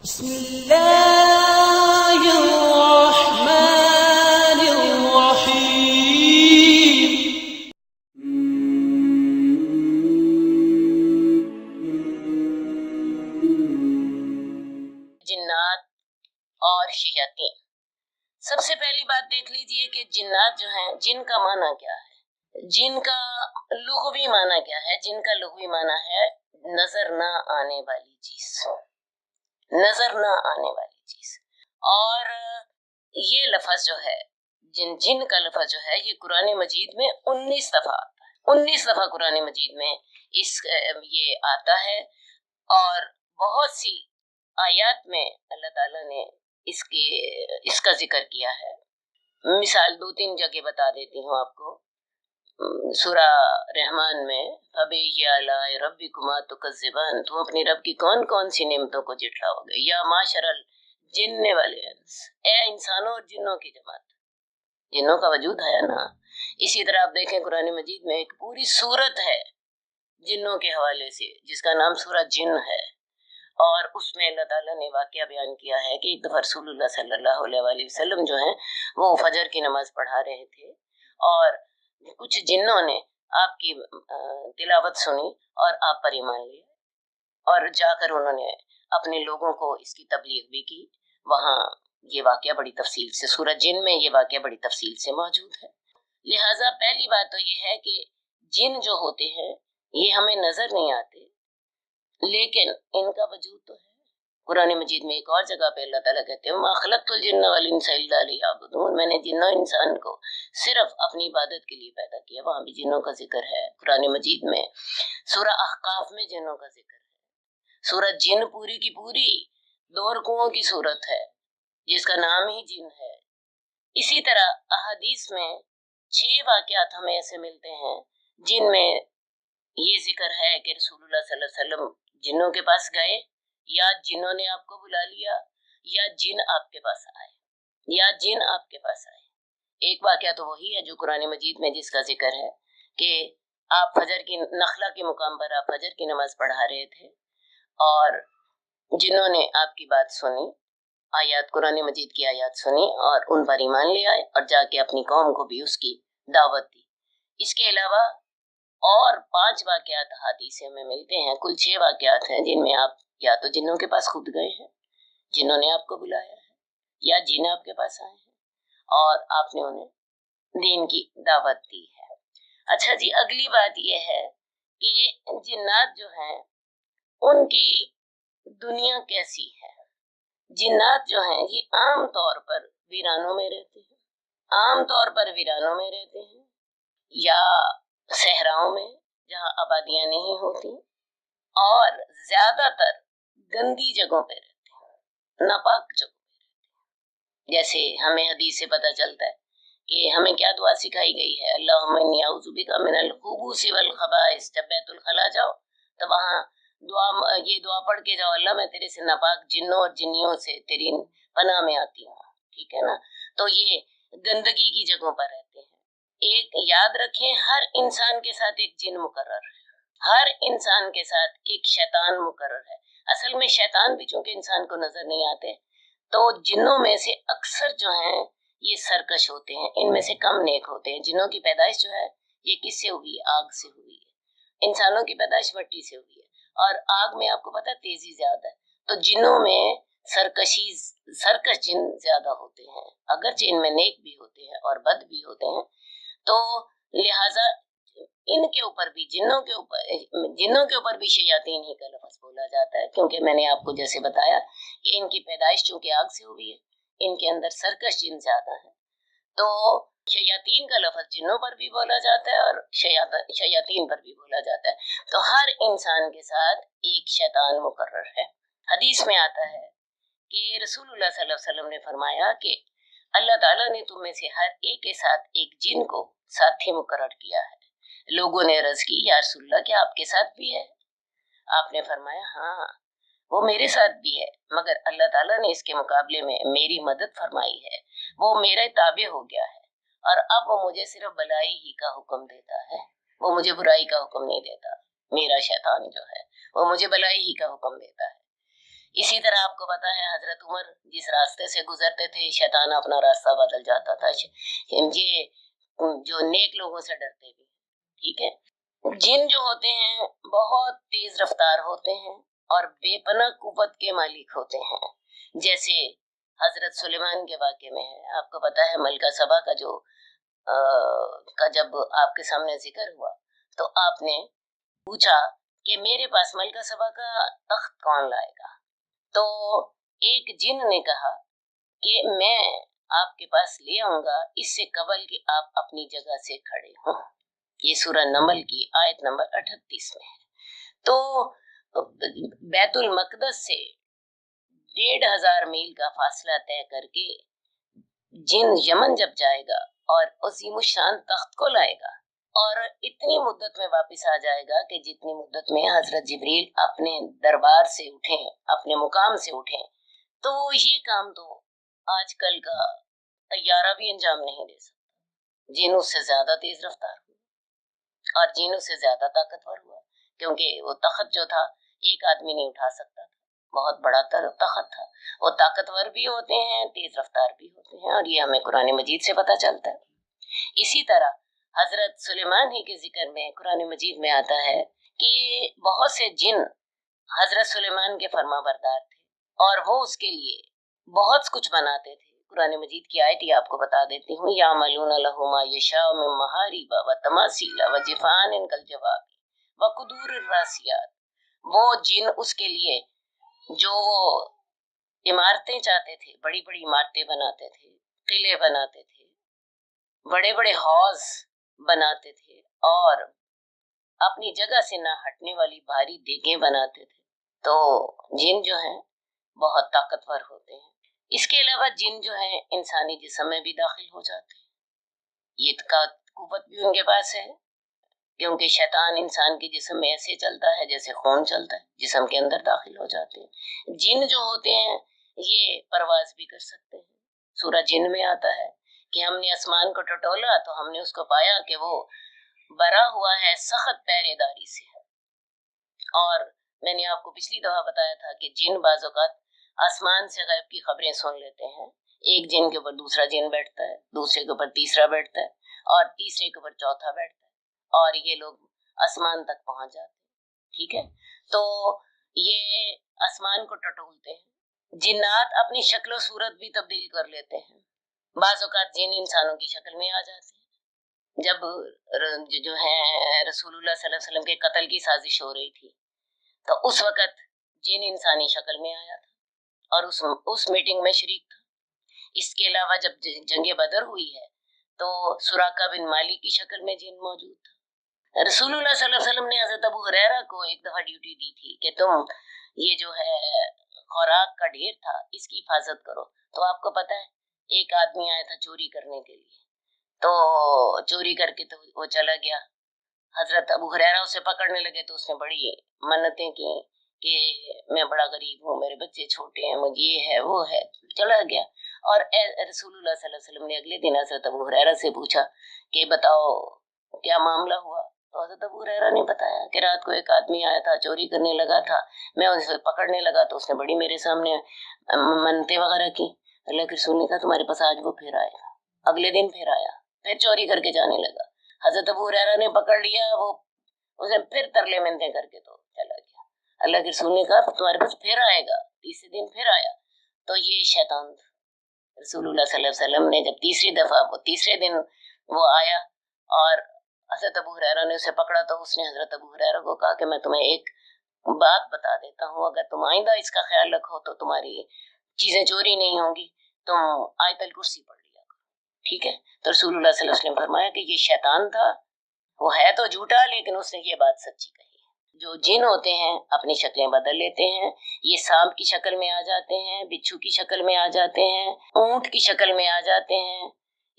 بسم اللہ الرحمن الرحیم۔ جنات اور شیاطین، سب سے پہلی بات دیکھ لیجئے کہ جنات جو ہیں، جن کا معنی کیا ہے، جن کا لغوی معنی کیا ہے؟ جن کا لغوی معنی ہے نظر نہ آنے والی چیز، نظر نہ آنے والی چیز۔ اور یہ لفظ جو ہے، جن کا لفظ جو ہے، یہ قرآن مجید میں 19 دفعہ آتا ہے، 19 دفعہ قرآن مجید میں یہ آتا ہے، اور بہت سی آیات میں اللہ تعالیٰ نے اس کا ذکر کیا ہے۔ مثال 2-3 جگہ بتا دیتی ہوں آپ کو۔ سورہ رحمان میں فَبِأَيِّ آلَاءِ رَبِّكُمَا تُكَذِّبَانِ، تم اپنی رب کی کون کون سی نعمتوں کو جھٹلاؤ گے؟ یا معاشر الجن والانس، اے انسانوں اور جنوں کی جماعت، جنوں کا وجود ہے نا۔ اسی طرح آپ دیکھیں قرآن مجید میں ایک پوری سورت ہے جنوں کے حوالے سے، جس کا نام سورہ جن ہے، اور اس میں اللہ تعالیٰ نے واقعہ بیان کیا ہے کہ ایک دفعہ رسول اللہ صلی اللہ علیہ وآلہ وسلم جو ہیں وہ فجر کی نماز پڑھا رہے تھے، اور کچھ جنوں نے آپ کی تلاوت سنی اور آپ پر ایمان لیا، اور جا کر انہوں نے اپنے لوگوں کو اس کی تبلیغ بھی کی۔ وہاں یہ واقعہ بڑی تفصیل سے، سورہ جن میں یہ واقعہ بڑی تفصیل سے موجود ہے۔ لہٰذا پہلی بات تو یہ ہے کہ جن جو ہوتے ہیں یہ ہمیں نظر نہیں آتے، لیکن ان کا وجود تو ہے۔ قرآن مجید میں ایک اور جگہ پہ اللہ تعالیٰ کہتے ہیں مَا خَلَقْتُ الْجِنَّ وَالْإِنسَ إِلَّا لِيَعْبُدُونِ، میں نے جن و انسان کو صرف اپنی عبادت کے لیے پیدا کیا۔ وہاں بھی جنوں کا ذکر ہے قرآن مجید میں۔ سورہ احقاف میں جنوں کا ذکر ہے۔ سورہ جن پوری کی پوری 2 رکوعوں کی صورت ہے جس کا نام ہی جن ہے۔ اسی طرح احادیث میں 6 واقعات ہمیں ایسے ملتے ہیں جن میں یہ ذکر ہے کہ رسول اللہ صلی اللہ علیہ وسلم جنوں کے پاس گئے، یا جنوں نے آپ کو بلا لیا، یا جن آپ کے پاس آئے، یا جن آپ کے پاس آئے۔ ایک واقعہ تو وہی ہے جو قرآن مجید میں جس کا ذکر ہے کہ آپ فجر کی نخلا کے مقام پر آپ فجر کی نماز پڑھا رہے تھے، اور جنہوں نے آپ کی بات سنی، آیات قرآن مجید کی آیات سنی اور ان پر ایمان لے آئے، اور جا کے اپنی قوم کو بھی اس کی دعوت دی۔ اس کے علاوہ اور 5 واقعات حدیث میں ملتے ہیں۔ کل 6 واقعات ہیں جن میں آپ یا تو جنوں کے پاس خود گئے ہیں، جنہوں نے آپ کو بلایا ہے، یا جن آپ کے پاس آئے ہیں اور آپ نے انہیں دین کی دعوت دی ہے۔ اچھا جی، اگلی بات یہ ہے کہ جنات جو ہیں ان کی دنیا کیسی ہے؟ جنات جو ہیں یہ عام طور پر ویرانوں میں رہتے ہیں، عام طور پر ویرانوں میں رہتے ہیں، یا صحراؤں میں جہاں آبادیاں نہیں ہوتی، اور زیادہ تر گندی جگہوں پہ رہتے ہیں، ناپاک جگہوں پہ رہتے ہیں۔ جیسے ہمیں حدیث سے پتہ چلتا ہے کہ ہمیں کیا دعا سکھائی گئی ہے، اللہم انی اعوذ بک من الخبث والخبائث۔ جب بیت الخلاء جاؤ تو وہاں یہ دعا پڑھ کے جاؤ، اللہ میں تیرے سے ناپاک جنوں اور جنیوں سے تیری پناہ میں آتی ہوں، ٹھیک ہے نا۔ تو یہ گندگی کی جگہوں پر رہتے ہیں۔ ایک یاد رکھیں، ہر انسان کے ساتھ ایک جن مقرر ہے، ہر انسان کے ساتھ ایک شیطان مقرر ہے۔ اصل میں شیطان بھی چونکہ انسان کو نظر نہیں آتے، تو جنوں میں سے اکثر جو ہیں یہ سرکش ہوتے ہیں، ان میں سے کم نیک ہوتے ہیں۔ جنوں کی پیدائش جو ہے یہ کس سے ہوئی ہے؟ آگ سے ہوئی ہے۔ انسانوں کی پیدائش مٹی سے ہوئی ہے، اور آگ میں آپ کو پتہ تیزی زیادہ ہے، تو جنوں میں سرکش جن زیادہ ہوتے ہیں، اگرچہ ان میں نیک بھی ہوتے ہیں اور بد بھی ہوتے ہیں۔ تو لہٰذا ان کے اوپر بھی جنوں کے اوپر بھی شیاطین ہی کا لفظ بولا جاتا ہے، کیونکہ میں نے آپ کو جیسے بتایا کہ ان کی پیدائش چونکہ آگ سے ہوئی ہے، ان کے اندر سرکش جن زیادہ ہیں، تو شیاطین کا لفظ جنوں پر بھی بولا جاتا ہے اور شیاطین پر بھی بولا جاتا ہے۔ تو ہر انسان کے ساتھ ایک شیطان مقرر ہے۔ حدیث میں آتا ہے کہ رسول اللہ صلی اللہ علیہ وسلم نے فرمایا کہ اللہ تعالیٰ نے تم میں سے ہر ایک کے ساتھ ایک جن کو ساتھی مقرر کیا ہے۔ لوگوں نے عرض کی یا رسول اللہ کیا آپ کے ساتھ بھی ہے؟ آپ نے فرمایا ہاں، وہ میرے ساتھ بھی ہے، مگر اللہ تعالیٰ نے اس کے مقابلے میں میری مدد فرمائی ہے، وہ میرے تابع ہو گیا ہے، اور اب وہ مجھے صرف بلائی ہی کا حکم دیتا ہے، وہ مجھے برائی کا حکم نہیں دیتا۔ میرا شیطان جو ہے وہ مجھے بلائی ہی کا حکم دیتا ہے۔ اسی طرح آپ کو پتا ہے حضرت عمر جس راستے سے گزرتے تھے شیطان اپنا راستہ بدل جاتا تھا. یہ جو نیک لوگوں سے ڈرتے بھی. ٹھیک ہے. جن جو ہوتے ہیں بہت تیز رفتار ہوتے ہیں اور بے پناہ قوت کے مالک ہوتے ہیں. جیسے حضرت سلیمان کے واقعے میں ہے، آپ کو پتا ہے ملکہ سبا کا جب آپ کے سامنے ذکر ہوا تو آپ نے پوچھا کہ میرے پاس ملکہ سبا کا تخت کون لائے گا؟ تو ایک جن نے کہا کہ میں آپ کے پاس لے آؤں گا اس سے قبل کہ آپ اپنی جگہ سے کھڑے ہوں. یہ سورہ نمل کی آیت نمبر 38 میں ہے. تو بیت المقدس سے 1500 میل کا فاصلہ طے کر کے جن یمن جب جائے گا اور عظیم الشان تخت کو لائے گا اور اتنی مدت میں واپس آ جائے گا کہ جتنی مدت میں حضرت جبریل اپنے دربار سے اٹھیں، اپنے مقام سے اٹھیں، تو یہ کام تو آج کل کا طیارہ بھی انجام نہیں دے سکتا. جن اس سے زیادہ تیز رفتار ہوا اور جن اس سے زیادہ طاقتور ہوا، کیونکہ وہ تخت جو تھا ایک آدمی نہیں اٹھا سکتا تھا، بہت بڑا تخت تھا. وہ طاقتور بھی ہوتے ہیں، تیز رفتار بھی ہوتے ہیں، اور یہ ہمیں قرآن مجید سے پتہ چلتا ہے. اسی طرح حضرت سلیمان ہی کے ذکر میں قرآن مجید میں آتا ہے کہ بہت سے جن حضرت سلیمان کے فرما بردار تھے اور وہ اس کے لیے بہت کچھ بناتے تھے. قرآن مجید کی آیت یہ آپ کو بتا دیتی ہوں. یعملون لہ ما یشاء من محارب و تماثیل و جفان کالجواب و قدور الراسیات. وہ جن اس کے لیے جو وہ عمارتیں چاہتے تھے، بڑی بڑی عمارتیں بناتے تھے، قلعے بناتے تھے، بڑے بڑے حوض بناتے تھے اور اپنی جگہ سے نہ ہٹنے والی بھاری دیگیں بناتے تھے. تو جن جو ہیں بہت طاقتور ہوتے ہیں. اس کے علاوہ جن جو ہیں انسانی جسم میں بھی داخل ہو جاتے ہیں. یہ قوت بھی ان کے پاس ہے کیونکہ شیطان انسان کے جسم میں ایسے چلتا ہے جیسے خون چلتا ہے، جسم کے اندر داخل ہو جاتے ہیں. جن جو ہوتے ہیں یہ پرواز بھی کر سکتے ہیں. سورہ جن میں آتا ہے کہ ہم نے آسمان کو ٹٹولا تو ہم نے اس کو پایا کہ وہ بھرا ہوا ہے سخت پہرے داری سے. اور میں نے آپ کو پچھلی دفعہ بتایا تھا کہ جن بعض اوقات آسمان سے غیب کی خبریں سن لیتے ہیں. ایک جن کے اوپر دوسرا جن بیٹھتا ہے، دوسرے کے اوپر تیسرا بیٹھتا ہے اور تیسرے کے اوپر چوتھا بیٹھتا ہے اور یہ لوگ آسمان تک پہنچ جاتے ہیں. ٹھیک ہے. تو یہ آسمان کو ٹٹولتے ہیں. جنات اپنی شکل و صورت بھی تبدیل کر لیتے ہیں. بعض اوقات جن انسانوں کی شکل میں آ جاتے ہیں. جب جو ہے رسول اللہ صلی اللہ علیہ وسلم کے قتل کی سازش ہو رہی تھی تو اس وقت جن انسانی شکل میں آیا تھا اور اس میٹنگ میں شریک تھا. اس کے علاوہ جب جنگ بدر ہوئی ہے تو سراقہ بن مالک کی شکل میں جن موجود تھا. رسول اللہ صلی اللہ علیہ وسلم نے حضرت ابو ہریرہ کو ایک دفعہ ڈیوٹی دی تھی کہ تم یہ جو ہے خوراک کا ڈھیر تھا اس کی حفاظت کرو. تو آپ کو پتا ہے ایک آدمی آیا تھا چوری کرنے کے لیے، تو چوری کر کے تو وہ چلا گیا. حضرت ابو ہریرہ اسے پکڑنے لگے تو اس نے بڑی منتیں کی کہ میں بڑا غریب ہوں، میرے بچے چھوٹے ہیں، مجھے یہ ہے وہ ہے. چلا گیا. اور رسول اللہ صلی اللہ علیہ وسلم نے اگلے دن حضرت ابو ہریرہ سے پوچھا کہ بتاؤ کیا معاملہ ہوا. تو حضرت ابو ہریرہ نے بتایا کہ رات کو ایک آدمی آیا تھا، چوری کرنے لگا تھا، میں اسے پکڑنے لگا تو اس نے بڑی میرے سامنے منتیں وغیرہ کی. اللہ کے رسول نے کہا تمہارے پاس آج وہ پھر آئے گا. اگلے دن پھر آیا، پھر چوری کر کے جانے لگا. حضرت ابو ہریرہ نے پکڑ لیا، وہ اسے پھر ترلے منتیں کر کے تو چلا گیا. اللہ کے رسول نے کہا تمہارے پاس پھر آئے گا. تیسرے دن پھر آیا. تو یہ شیطان تھا. رسول اللہ صلی اللہ علیہ وسلم نے جب تیسری دفعہ وہ تیسرے دن وہ آیا اور حضرت ابو ہریرہ نے اسے پکڑا تو اس نے حضرت ابو ہریرہ کو کہا کہ میں تمہیں ایک بات بتا دیتا ہوں، اگر تم آئندہ اس کا خیال رکھو تو تمہاری چیزیں چوری نہیں ہوں گی. تم آیت الکرسی پڑھ لیا کرو. ٹھیک ہے. تو رسول اللہ صلی اللہ علیہ وسلم نے فرمایا کہ یہ شیطان تھا، وہ ہے تو جھوٹا لیکن اس نے یہ بات سچی کہی. جو جن ہوتے ہیں اپنی شکلیں بدل لیتے ہیں. یہ سانپ کی شکل میں آ جاتے ہیں، بچھو کی شکل میں آ جاتے ہیں، اونٹ کی شکل میں آ جاتے ہیں.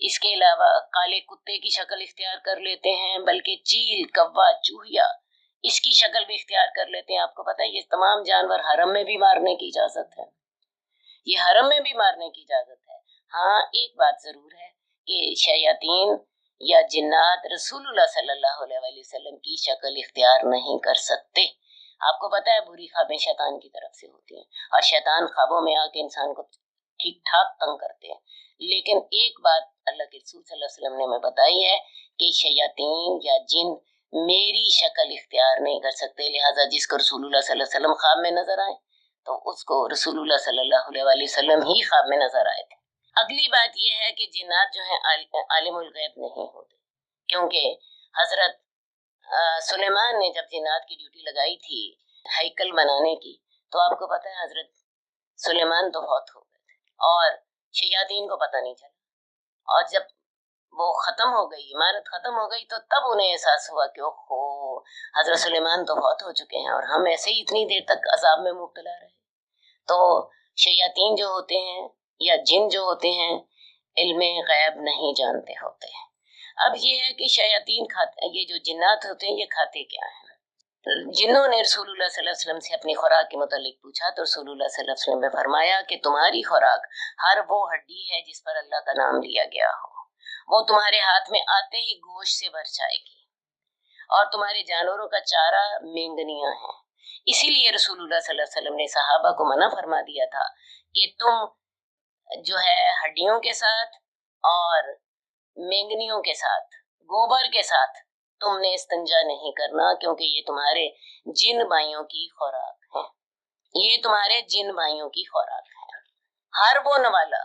اس کے علاوہ کالے کتے کی شکل اختیار کر لیتے ہیں، بلکہ چیل، کوا، چوہیا اس کی شکل بھی اختیار کر لیتے ہیں. آپ کو پتہ ہے یہ تمام جانور حرم میں بھی مارنے کی اجازت ہے. یہ حرم میں بھی مارنے کی اجازت ہے. ہاں ایک بات ضرور ہے کہ شیاطین یا جنات رسول اللہ صلی اللہ علیہ وسلم کی شکل اختیار نہیں کر سکتے. آپ کو پتہ ہے بری خوابیں شیطان کی طرف سے ہوتی ہیں، اور شیطان خوابوں میں آ کے انسان کو ٹھیک ٹھاک تنگ کرتے ہیں. لیکن ایک بات اللہ کے رسول صلی اللہ علیہ وسلم نے ہمیں بتائی ہے کہ شیاطین یا جن میری شکل اختیار نہیں کر سکتے، لہٰذا جس کو رسول اللہ صلی اللہ علیہ وسلم خواب میں نظر آئے تو اس کو رسول اللہ صلی اللہ علیہ وسلم ہی خواب میں نظر آئے تھے. اگلی بات یہ ہے کہ جنات جو ہیں عالم الغیب نہیں ہوتے، کیونکہ حضرت سلیمان نے جب جنات کی ڈیوٹی لگائی تھی ہیکل بنانے کی، تو آپ کو پتہ ہے حضرت سلیمان تو فوت ہو گئے تھے اور شیاطین کو پتہ نہیں چلا. اور جب وہ ختم ہو گئی، عمارت ختم ہو گئی، تو تب انہیں احساس ہوا کہ اوہو حضرت سلیمان تو فوت ہو چکے ہیں اور ہم ایسے ہی اتنی دیر تک عذاب میں مبتلا رہے. تو شیاطین جو ہوتے ہیں یا جن جو ہوتے ہیں علم غیب نہیں جانتے ہوتے ہیں. اب یہ ہے کہ شیاطین کھاتے، یہ جو جنات ہوتے ہیں یہ کھاتے کیا ہیں؟ جنوں نے رسول اللہ صلی اللہ علیہ وسلم سے اپنی خوراک کے متعلق پوچھا تو رسول اللہ صلی اللہ علیہ وسلم نے فرمایا کہ تمہاری خوراک ہر وہ ہڈی ہے جس پر اللہ کا نام لیا گیا ہو، وہ تمہارے ہاتھ میں آتے ہی گوشت سے بھر جائے گی، اور تمہارے جانوروں کا چارہ مینگنیاں ہیں. اسی لیے رسول اللہ صلی اللہ علیہ وسلم نے صحابہ کو منع فرما دیا تھا کہ تم جو ہے ہڈیوں کے ساتھ اور مینگنیوں کے ساتھ، گوبر کے ساتھ تم نے استنجا نہیں کرنا، کیونکہ یہ تمہارے جن بھائیوں کی خوراک ہے. یہ تمہارے جن بھائیوں کی خوراک ہے. ہر وہ نوالا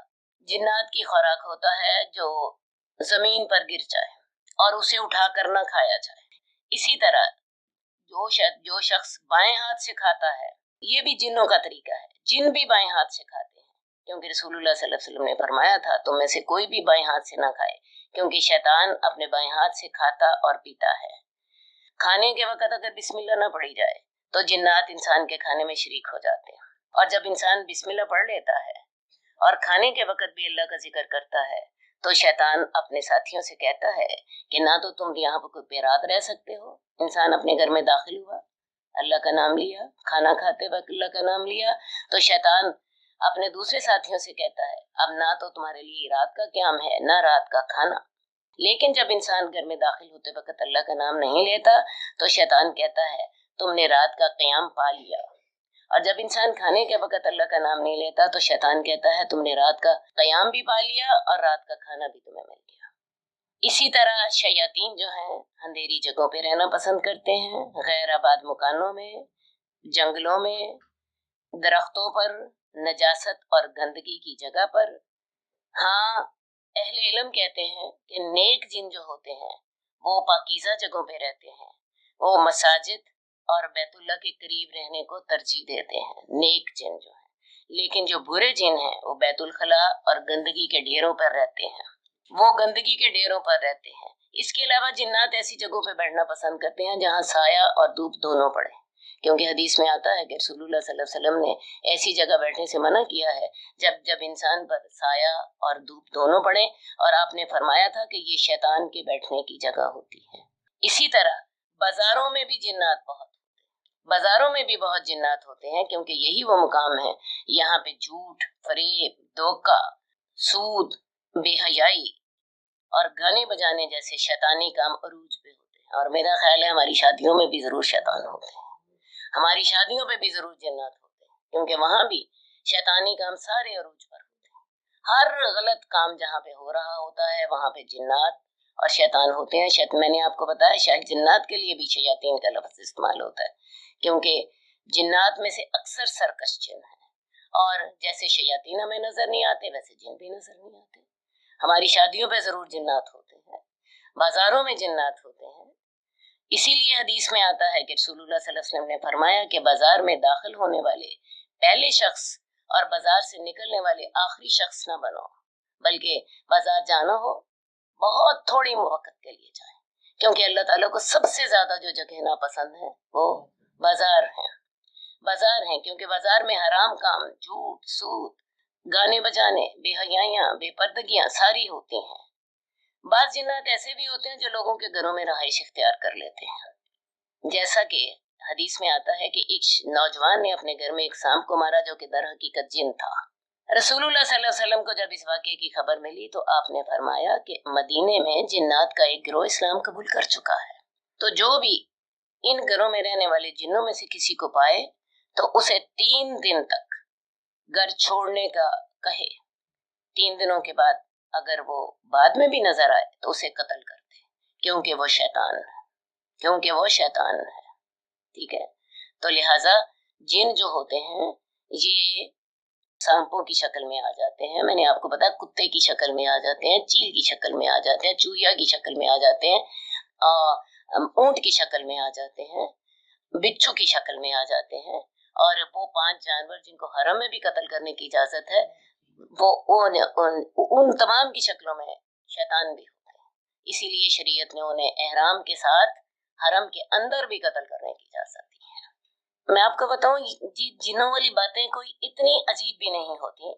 جنات کی خوراک ہوتا ہے جو زمین پر گر جائے اور اسے اٹھا کر نہ کھایا جائے. اسی طرح جو شخص بائیں ہاتھ سے کھاتا ہے، یہ بھی جنوں کا طریقہ ہے، جن بھی بائیں ہاتھ سے کھاتے ہیں، کیونکہ رسول اللہ صلی اللہ علیہ وسلم نے فرمایا تھا تم میں سے کوئی بھی بائیں ہاتھ سے نہ کھائے، کیونکہ شیطان اپنے بائیں ہاتھ سے کھاتا اور پیتا ہے. کھانے کے وقت اگر بسم اللہ نہ پڑھی جائے تو جنات انسان کے کھانے میں شریک ہو جاتے ہیں، اور جب انسان بسم اللہ پڑھ لیتا ہے اور کھانے کے وقت بھی اللہ کا ذکر کرتا ہے تو شیطان اپنے ساتھیوں سے کہتا ہے کہ نہ تو تم یہاں پر کوئی بے رات رہ سکتے ہو. انسان اپنے گھر میں داخل ہوا، اللہ کا نام لیا، کھانا کھاتے وقت اللہ کا نام لیا، تو شیطان اپنے دوسرے ساتھیوں سے کہتا ہے اب نہ تو تمہارے لیے رات کا قیام ہے نہ رات کا کھانا. لیکن جب انسان گھر میں داخل ہوتے وقت اللہ کا نام نہیں لیتا تو شیطان کہتا ہے تم نے رات کا قیام پا لیا. اور جب انسان کھانے کے وقت اللہ کا نام نہیں لیتا تو شیطان کہتا ہے تم نے رات کا قیام بھی پا لیا اور رات کا کھانا بھی تمہیں مل گیا. اسی طرح شیاطین جو ہیں اندھیری جگہوں پہ رہنا پسند کرتے ہیں، غیر آباد مکانوں میں، جنگلوں میں، درختوں پر، نجاست اور گندگی کی جگہ پر. ہاں، اہل علم کہتے ہیں کہ نیک جن جو ہوتے ہیں وہ پاکیزہ جگہوں پہ رہتے ہیں، وہ مساجد اور بیت اللہ کے قریب رہنے کو ترجیح دیتے ہیں، نیک جن جو ہیں. لیکن جو برے جن ہیں وہ بیت الخلاء اور گندگی کے ڈھیروں پر رہتے ہیں، وہ گندگی کے ڈھیروں پر رہتے ہیں. اس کے علاوہ جنات ایسی جگہوں پہ بیٹھنا پسند کرتے ہیں جہاں سایہ اور دھوپ دونوں پڑے، کیونکہ حدیث میں آتا ہے کہ رسول اللہ صلی اللہ علیہ وسلم نے ایسی جگہ بیٹھنے سے منع کیا ہے جب انسان پر سایہ اور دھوپ دونوں پڑے، اور آپ نے فرمایا تھا کہ یہ شیطان کے بیٹھنے کی جگہ ہوتی ہے. اسی طرح بازاروں میں بھی جنات بازاروں میں بھی بہت جنات ہوتے ہیں، کیونکہ یہی وہ مقام ہے یہاں پہ جھوٹ، فریب، دھوکہ، سود، بے حیائی اور گانے بجانے جیسے شیطانی کام عروج پہ ہوتے ہیں. اور میرا خیال ہے ہماری شادیوں میں بھی ضرور شیطان ہوتے ہیں، ہماری شادیوں پہ بھی ضرور جنات ہوتے ہیں، کیونکہ وہاں بھی شیطانی کام سارے عروج پر ہوتے ہیں. ہر غلط کام جہاں پہ ہو رہا ہوتا ہے وہاں پہ جنات اور شیطان ہوتے ہیں. میں نے آپ کو بتایا شاید جنات کے لیے بھی شیاطین کا لفظ استعمال ہوتا ہے، کیونکہ جنات میں سے اکثر سرکش جن ہیں، اور جیسے شیاطین ہمیں نظر نہیں آتے ویسے جن بھی نظر نہیں آتے. ہماری شادیوں پہ ضرور جنات ہوتے ہیں، بازاروں میں جنات ہوتے ہیں. اسی لیے حدیث میں آتا ہے کہ رسول اللہ صلی اللہ علیہ وسلم نے فرمایا کہ بازار میں داخل ہونے والے پہلے شخص اور بازار سے نکلنے والے آخری شخص نہ بنو، بلکہ بازار جانا ہو بہت تھوڑی وقت کے لیے جائیں، کیونکہ اللہ تعالیٰ کو سب سے زیادہ جو جگہ ناپسند ہے وہ بازار ہیں، کیونکہ بازار میں حرام کام، جھوٹ، سود، گانے بجانے، بے حیائیاں، بے پردگیاں ساری ہوتی ہیں. بعض جنات ایسے بھی ہوتے ہیں جو لوگوں کے گھروں میں رہائش اختیار کر لیتے ہیں، جیسا کہ حدیث میں آتا ہے کہ ایک نوجوان نے اپنے گھر میں ایک سانپ کو مارا جو کہ در حقیقت جن تھا. رسول اللہ صلی اللہ علیہ وسلم کو جب اس واقعے کی خبر ملی تو آپ نے فرمایا کہ مدینے میں جنات کا ایک گروہ اسلام قبول کر چکا ہے، تو جو بھی ان گھروں میں رہنے والے جنوں میں سے کسی کو پائے تو اسے 3 دن تک گھر چھوڑنے کا کہے، 3 دنوں کے بعد اگر وہ بعد میں بھی نظر آئے تو اسے قتل کر دے، کیونکہ وہ شیطان ہے، ٹھیک ہے۔ تو لہٰذا جن جو ہوتے ہیں یہ سانپوں کی شکل میں آ جاتے ہیں، میں نے آپ کو بتایا کتے کی شکل میں آ جاتے ہیں، چیل کی شکل میں آ جاتے ہیں، چوہیا کی شکل میں آ جاتے ہیں، اونٹ کی شکل میں آ جاتے ہیں، بچھو کی شکل میں آ جاتے ہیں، اور وہ 5 جانور جن کو حرم میں بھی قتل کرنے کی اجازت ہے وہ ان تمام کی شکلوں میں شیطان بھی ہوتے ہیں، اسی لیے شریعت نے انہیں احرام کے ساتھ حرم کے اندر بھی قتل کرنے کی اجازت دی ہے۔ میں آپ کو بتاؤں جنوں والی باتیں کوئی اتنی عجیب بھی نہیں ہوتی۔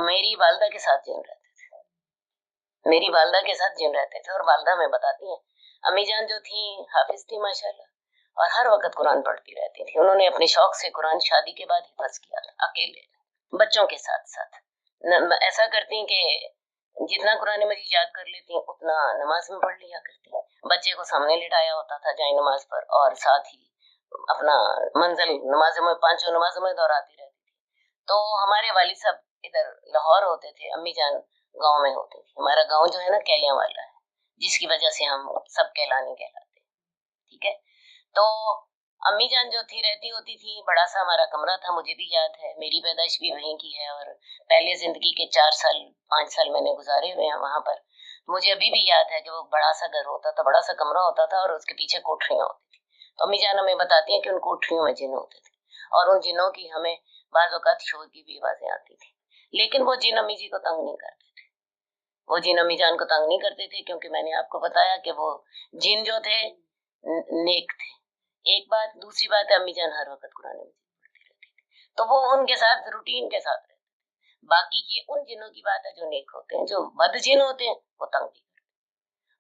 میری والدہ کے ساتھ جن رہتے تھے اور والدہ میں بتاتی ہیں، امی جان جو تھیں حافظ تھی ماشاءاللہ، اور ہر وقت قرآن پڑھتی رہتی تھی۔ انہوں نے اپنے شوق سے قرآن شادی کے بعد حفظ کیا تھا، اکیلے بچوں کے ساتھ ایسا کرتی کہ جتنا قرآن مجید یاد کر لیتی اتنا نماز میں پڑھ لیا کرتی، بچے کو سامنے لٹایا ہوتا تھا جائے نماز پر، اور ساتھ ہی اپنا منزل پانچوں نمازوں میں دہراتی رہتی تھی۔ تو ہمارے والد صاحب ادھر لاہور ہوتے تھے، امی جان گاؤں میں ہوتی تھی۔ ہمارا گاؤں جو ہے نا کیلیاں والا ہے، جس کی وجہ سے ہم سب کیلانی کہلاتے ہیں، ٹھیک ہے۔ تو امی جان جو رہتی ہوتی تھی، بڑا سا ہمارا کمرہ تھا، مجھے بھی یاد ہے، میری پیدائش بھی وہیں کی ہے، اور پہلے زندگی کے 5 سال میں نے گزارے ہوئے ہیں وہاں پر۔ مجھے ابھی بھی یاد ہے کہ وہ بڑا سا گھر ہوتا تھا، بڑا سا کمرہ ہوتا تھا، اور اس کے پیچھے کوٹھریاں ہوتی تھی۔ تو امی جان ہمیں بتاتی ہیں کہ ان کوٹھریوں میں جن ہوتے تھے، اور ان جنوں کی ہمیں بعض اوقات شور کی بھی آوازیں آتی تھی، لیکن وہ جن امی جی کو تنگ نہیں کرتے تھے، وہ جن امی جان کو تنگ نہیں کرتے تھے، کیونکہ میں نے آپ کو بتایا کہ وہ جن جو تھے نیک تھے۔ ایک بات، دوسری بات ہے امی جان ہر وقت قرآن مجید پڑھتی رہتی تھی، تو وہ ان کے ساتھ روٹین کے ساتھ رہتے تھے۔ باقی یہ ان جنوں کی بات ہے جو نیک ہوتے ہیں، جو بد جن ہوتے ہیں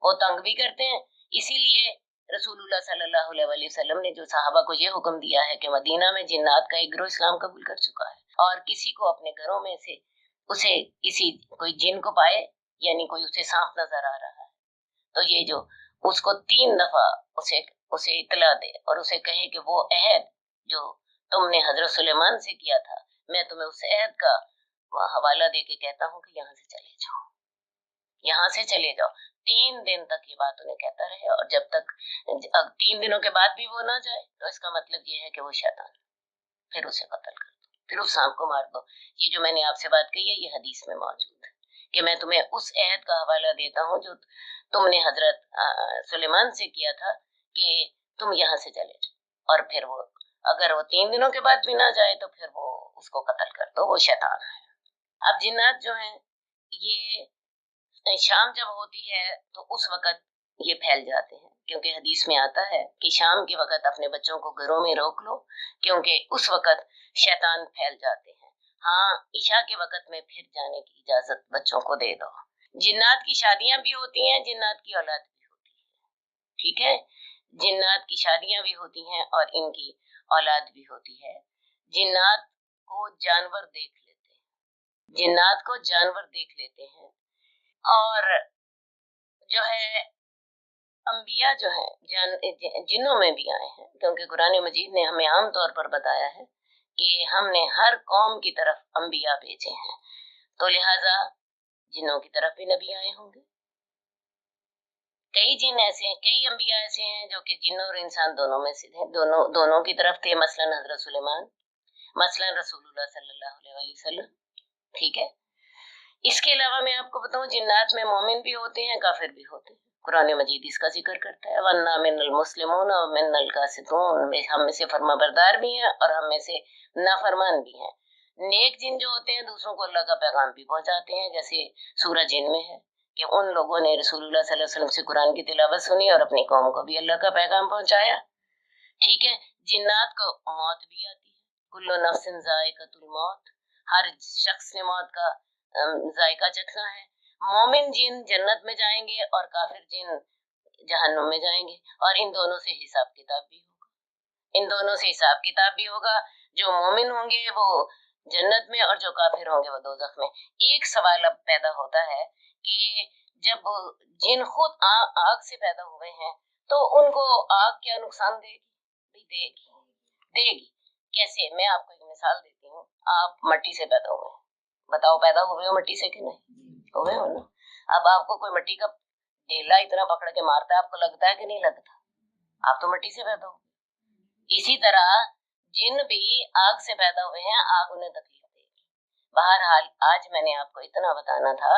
وہ تنگ بھی کرتے ہیں۔ اسی لیے رسول اللہ صلی اللہ علیہ وسلم نے جو صحابہ کو یہ حکم دیا ہے کہ مدینہ میں جنات کا ایک گروہ اسلام قبول کر چکا ہے، اور کسی کو اپنے گھروں میں سے کوئی جن کو پائے، یعنی کوئی اسے سانپ نظر آ رہا ہے، تو یہ جو اس کو 3 دفعہ اسے اطلاع دے اور اسے کہے کہ وہ عہد جو تم نے حضرت سلیمان سے کیا تھا، میں تمہیں اس عہد کا حوالہ دے کے کہتا ہوں کہ یہاں سے چلے جاؤ۔ 3 دن تک یہ بات انہیں کہتا رہے، اور جب تک 3 دنوں کے بعد بھی وہ نہ جائے تو اس کا مطلب یہ ہے کہ وہ شیطان، پھر اسے قتل کر دو، پھر اس سانپ کو مار دو۔ یہ جو میں نے آپ سے بات کہی ہے یہ حدیث میں موجود ہے کہ میں تمہیں اس عہد کا حوالہ دیتا ہوں جو تم نے حضرت سلیمان سے کیا تھا کہ تم یہاں سے چلے جاؤ، اور پھر وہ اگر وہ 3 دنوں کے بعد بھی نہ جائے تو پھر وہ اس کو قتل کر دو، وہ شیطان ہے۔ اب جنات جو ہیں یہ شام جب ہوتی ہے تو اس وقت یہ پھیل جاتے ہیں، کیونکہ حدیث میں آتا ہے کہ شام کے وقت اپنے بچوں کو گھروں میں روک لو، کیونکہ اس وقت شیطان پھیل جاتے ہیں۔ ہاں، عشاء کے وقت میں پھر جانے کی اجازت بچوں کو دے دو۔ جنات کی شادیاں بھی ہوتی ہیں، جنات کی اولاد بھی ہوتی ہے، ٹھیک ہے۔ جنات کی شادیاں بھی ہوتی ہیں اور ان کی اولاد بھی ہوتی ہے۔ جنات کو جانور دیکھ لیتے ہیں، اور جو ہے انبیاء جو ہیں جنوں میں بھی آئے ہیں، کیونکہ قرآن مجید نے ہمیں عام طور پر بتایا ہے کہ ہم نے ہر قوم کی طرف انبیاء بھیجے ہیں، تو لہٰذا جنوں کی طرف بھی نبی آئے ہوں گے۔ کئی انبیاء ایسے ہیں جو کہ جن اور انسان دونوں میں سے تھے، دونوں کی طرف تھے، مثلا حضرت سلیمان، مثلا رسول اللہ صلی اللہ علیہ وسلم، ٹھیک ہے۔ اس کے علاوہ میں آپ کو بتاؤں جنات میں مومن بھی ہوتے ہیں، کافر بھی ہوتے ہیں۔ قرآن مجید اس کا ذکر کرتا ہے، وَأَنَّا مِنَ الْمُسْلِمُونَ وَمِنَ الْقَاسِطُونَ، ہم میں سے فرما بردار بھی ہیں اور ہم میں سے نافرمان بھی ہیں۔ نیک جن جو ہوتے ہیں دوسروں کو اللہ کا پیغام بھی پہنچاتے ہیں، جیسے سورہ جن میں ہے کہ ان لوگوں نے رسول اللہ صلی اللہ علیہ وسلم سے قرآن کی تلاوت سنی اور اپنی قوم کو بھی اللہ کا پیغام پہنچایا، ٹھیک ہے۔ جنات کو موت بھی آتی ہے، کل نفس ذائقۃ الموت، ہر شخص نے موت کا ذائقہ چکھنا ہے۔ مومن جن جنت میں جائیں گے اور کافر جن جہنم میں جائیں گے، اور ان دونوں سے حساب کتاب بھی ہوگا، جو مومن ہوں گے وہ جنت میں اور جو کافر ہوں گے وہ دوزخ میں۔ ایک سوال اب پیدا ہوتا ہے کہ جب جن خود آگ سے پیدا ہوئے ہیں تو ان کو آگ کیا نقصان دے گی؟ دے گی کیسے؟ میں آپ کو ایک مثال دیتی ہوں. آپ مٹی سے پیدا ہوئے، بتاؤ پیدا ہوئے ہو مٹی سے کہ نہیں؟ ہوئے ہو نا. اب آپ کو کوئی مٹی کا ڈیلا اتنا پکڑ کے مارتا ہے، آپ کو لگتا ہے کہ نہیں لگتا؟ آپ تو مٹی سے پیدا ہو. اسی طرح جن بھی آگ سے پیدا ہوئے ہیں، آگ انہیں تکلیف دے گی. بہرحال آج میں نے آپ کو اتنا بتانا تھا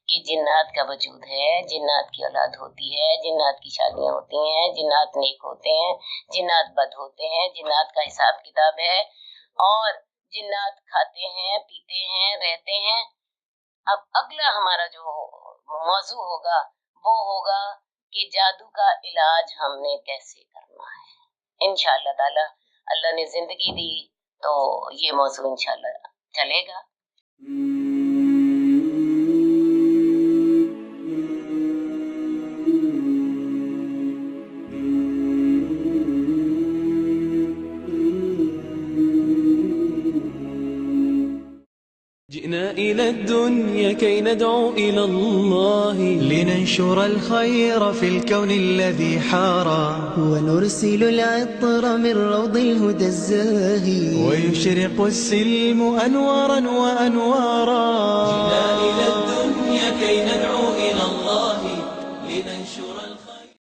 کہ جنات کا وجود ہے، جنات کی اولاد ہوتی ہے، جنات کی شادیاں ہوتی ہیں، جنات نیک ہوتے ہیں، جنات بد ہوتے ہیں، جنات کا حساب کتاب ہے، اور جنات کھاتے ہیں، پیتے ہیں، رہتے ہیں. اب اگلا ہمارا جو موضوع ہوگا وہ ہوگا کہ جادو کا علاج ہم نے کیسے کرنا ہے. انشاءاللہ تعالی اللہ نے زندگی دی تو یہ موضوع انشاءاللہ چلے گا. جئنا إلى الدنيا كي ندعو إلى الله لننشر الخير في الكون الذي حارى ونرسل العطر من روض الهدى الزاهي ويشرق السلم أنوارا وأنوارا.